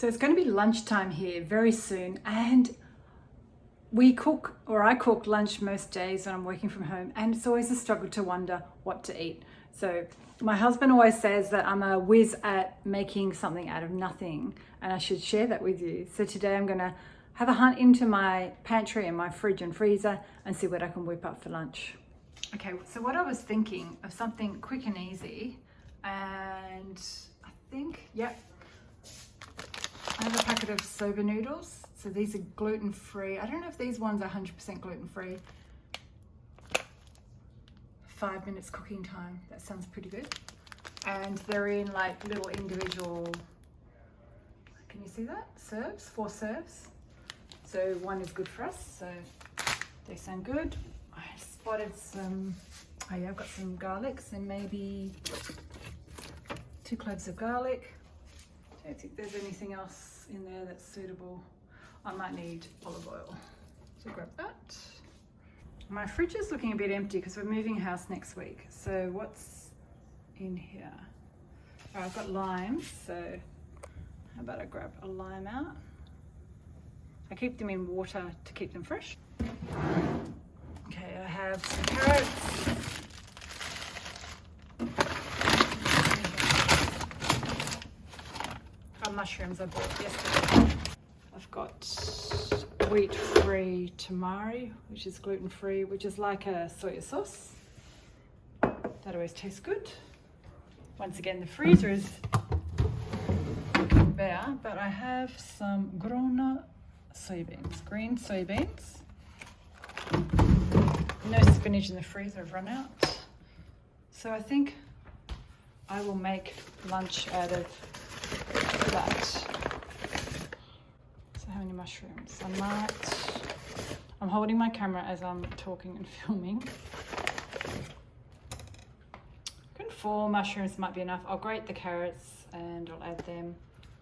So it's going to be lunchtime here very soon, and we cook, or I cook lunch most days when I'm working from home, and it's always a struggle to wonder what to eat. So my husband always says that I'm a whiz at making something out of nothing, and I should share that with you. So today I'm going to have a hunt into my pantry and my fridge and freezer and see what I can whip up for lunch. Okay, so what I was thinking of something quick and easy, and I think, yep, I have a packet of soba noodles. So these are gluten-free. I don't know if these ones are 100% gluten-free. 5 minutes cooking time. That sounds pretty good. And they're in like little individual, can you see that? Serves, 4 serves. So one is good for us. So they sound good. I spotted some, oh yeah, I've got some garlic. So maybe 2 cloves of garlic. I don't think there's anything else in there that's suitable. I might need olive oil, so grab that. My fridge is looking a bit empty because we're moving house next week. So what's in here? Oh, I've got limes, so how about I grab a lime out? I keep them in water to keep them fresh. Okay, I have some carrots. Mushrooms I bought yesterday. I've got wheat-free tamari, which is gluten-free, which is like a soya sauce. That always tastes good. Once again, the freezer is bare, but I have some green soybeans. No spinach in the freezer, I've run out. So I think I will make lunch out of that. So how many mushrooms? I'm holding my camera as I'm talking and filming. I think 4 mushrooms might be enough. I'll grate the carrots and I'll add them.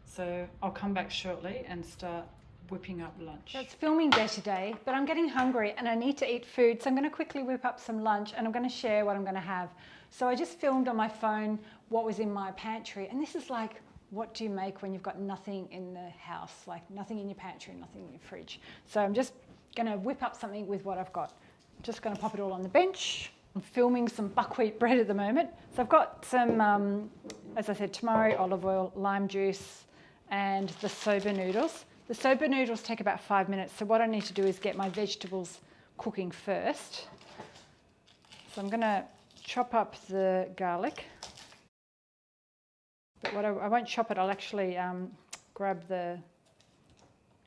So I'll come back shortly and start whipping up lunch. So it's filming day today, but I'm getting hungry and I need to eat food. So I'm going to quickly whip up some lunch and I'm going to share what I'm going to have. So I just filmed on my phone what was in my pantry, and this is like, what do you make when you've got nothing in the house, like nothing in your pantry, nothing in your fridge? So I'm just going to whip up something with what I've got. I'm just going to pop it all on the bench. I'm filming some buckwheat bread at the moment. So I've got some, as I said, tamari, olive oil, lime juice, and the soba noodles. The soba noodles take about 5 minutes. So what I need to do is get my vegetables cooking first. So I'm going to chop up the garlic. But what I won't chop it, I'll actually grab the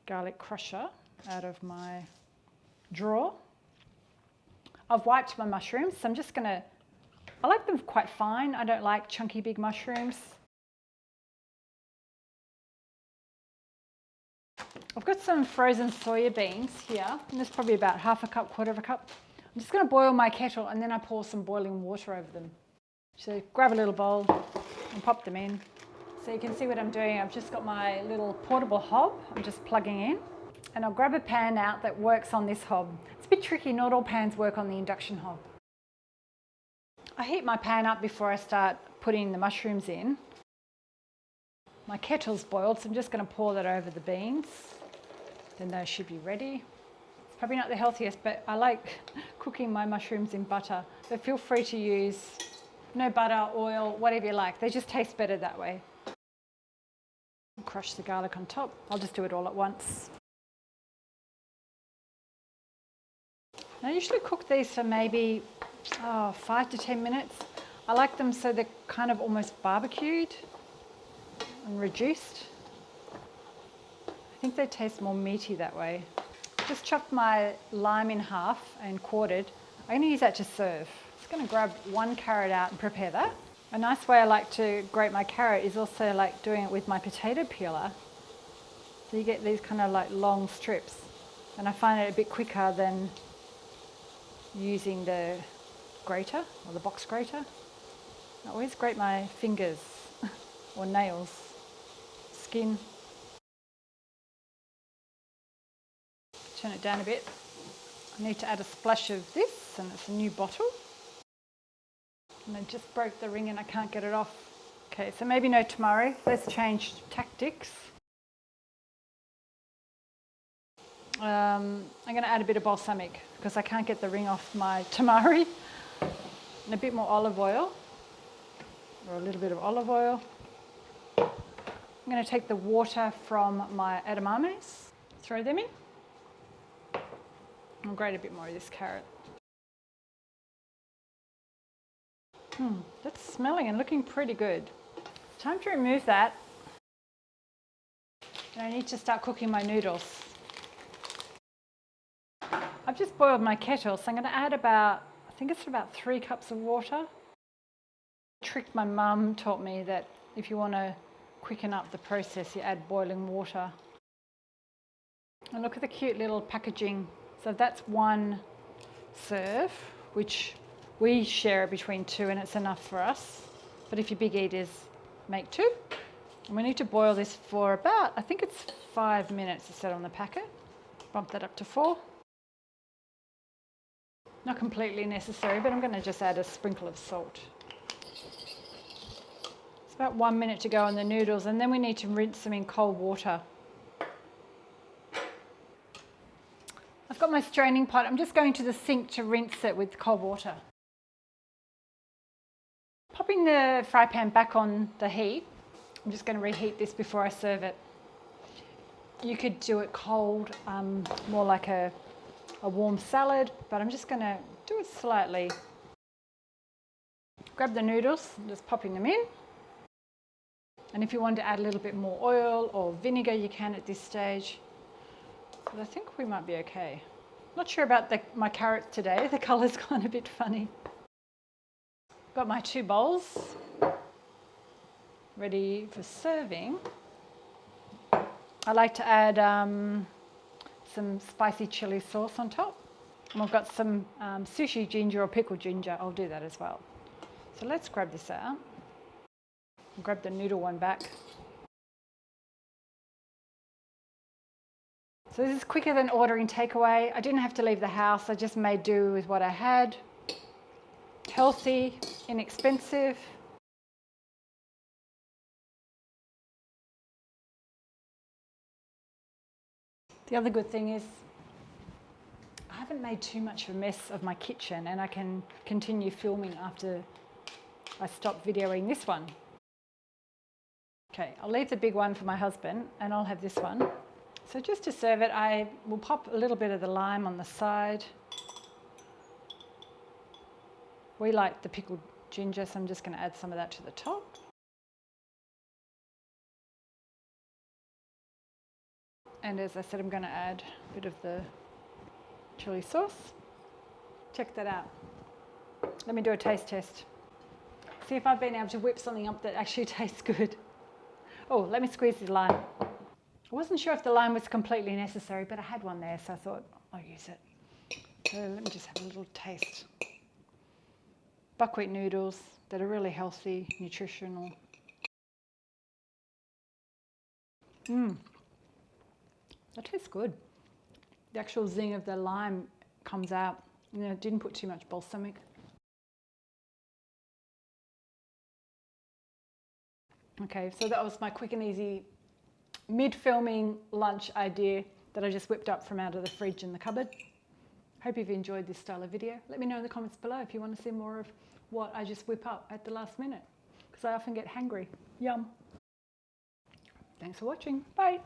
garlic crusher out of my drawer. I've wiped my mushrooms, so I'm just going to, I like them quite fine. I don't like chunky big mushrooms. I've got some frozen soya beans here, and there's probably about half a cup, quarter of a cup. I'm just going to boil my kettle and then I pour some boiling water over them. So grab a little bowl and pop them in. So you can see what I'm doing. I've just got my little portable hob. I'm just plugging in. And I'll grab a pan out that works on this hob. It's a bit tricky, not all pans work on the induction hob. I heat my pan up before I start putting the mushrooms in. My kettle's boiled, so I'm just going to pour that over the beans. Then those should be ready. It's probably not the healthiest, but I like cooking my mushrooms in butter. But feel free to use no butter, oil, whatever you like. They just taste better that way. Crush the garlic on top. I'll just do it all at once. I usually cook these for maybe 5 to 10 minutes. I like them so they're kind of almost barbecued and reduced. I think they taste more meaty that way. Just chopped my lime in half and quartered. I'm going to use that to serve. Just going to grab 1 carrot out and prepare that. A nice way I like to grate my carrot is also like doing it with my potato peeler. So you get these kind of like long strips, and I find it a bit quicker than using the grater or the box grater. I always grate my fingers or nails, skin. Turn it down a bit. I need to add a splash of this, and it's a new bottle. And I just broke the ring and I can't get it off. Okay, so maybe no tamari. Let's change tactics. I'm going to add a bit of balsamic because I can't get the ring off my tamari. And a bit more olive oil, or a little bit of olive oil. I'm going to take the water from my edamames, throw them in. I'll grate a bit more of this carrot. That's smelling and looking pretty good. Time to remove that. And I need to start cooking my noodles. I've just boiled my kettle, so I'm going to add about, I think it's about 3 cups of water. The trick my mum taught me that if you want to quicken up the process, you add boiling water. And look at the cute little packaging. So that's 1 serve, which we share between 2 and it's enough for us. But if you're big eaters, make 2. And we need to boil this for about, I think it's 5 minutes, it said on the packet. Bump that up to 4. Not completely necessary, but I'm going to just add a sprinkle of salt. It's about 1 minute to go on the noodles, and then we need to rinse them in cold water. I've got my straining pot. I'm just going to the sink to rinse it with cold water. Popping the fry pan back on the heat. I'm just going to reheat this before I serve it. You could do it cold, more like a warm salad, but I'm just going to do it slightly. Grab the noodles, just popping them in. And if you want to add a little bit more oil or vinegar, you can at this stage. But I think we might be okay. Not sure about my carrots today. The colour's gone a bit funny. Got my 2 bowls ready for serving. I like to add some spicy chili sauce on top. And I've got some sushi ginger or pickled ginger. I'll do that as well. So let's grab this out. Grab the noodle one back. So this is quicker than ordering takeaway. I didn't have to leave the house. I just made do with what I had. Healthy, inexpensive. The other good thing is I haven't made too much of a mess of my kitchen, and I can continue filming after I stop videoing this one. Okay, I'll leave the big one for my husband and I'll have this one. So just to serve it, I will pop a little bit of the lime on the side. We like the pickled ginger, so I'm just going to add some of that to the top. And as I said, I'm going to add a bit of the chili sauce. Check that out. Let me do a taste test. See if I've been able to whip something up that actually tastes good. Oh, let me squeeze the lime. I wasn't sure if the lime was completely necessary, but I had one there, so I thought I'll use it. So let me just have a little taste. Buckwheat noodles that are really healthy, nutritional. That tastes good. The actual zing of the lime comes out. You know, didn't put too much balsamic. Okay, so that was my quick and easy mid-filming lunch idea that I just whipped up from out of the fridge in the cupboard. Hope you've enjoyed this style of video. Let me know in the comments below if you want to see more of what I just whip up at the last minute, because I often get hangry. Yum. Thanks for watching. Bye.